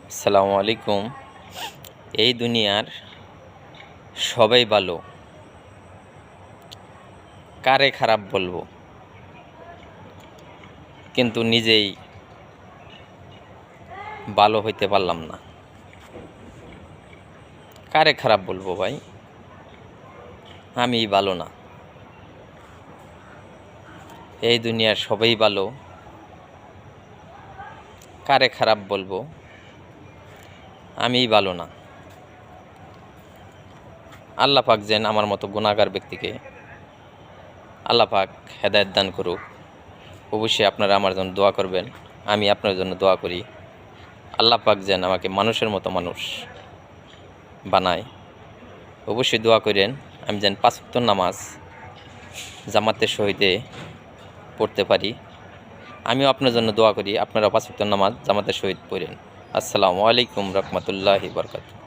আসসালামু আলাইকুম। এই দুনিয়ার সবাই ভালো, কারে খারাপ বলবো? কিন্তু নিজেই ভালো হইতে পারলাম না। কারে খারাপ বলবো ভাই? আমি ভালো না। এই দুনিয়ার সবাই ভালো, কারে খারাপ বলবো? আমি ভালো না। আল্লাহ পাক যেন আমার মতো গুনাহগার ব্যক্তিকে আল্লাহ পাক হেদায়েত দান করুক। অবশ্যই আপনারা আমার জন্য দোয়া করবেন, আমি আপনার জন্য দোয়া করি। আল্লাহ পাক যেন আমাকে মানুষের মতো মানুষ বানায়। অবশ্যই দোয়া করেন আমি যেন ৫ ওয়াক্ত নামাজ জামাতের সহিতে পড়তে পারি। আমিও আপনার জন্য দোয়া করি, আপনারা ৫ ওয়াক্ত নামাজ জামাতের সহিত পড়েন। আসসালামু আলাইকুম রহমতুল্লাহি বরকাতুহু।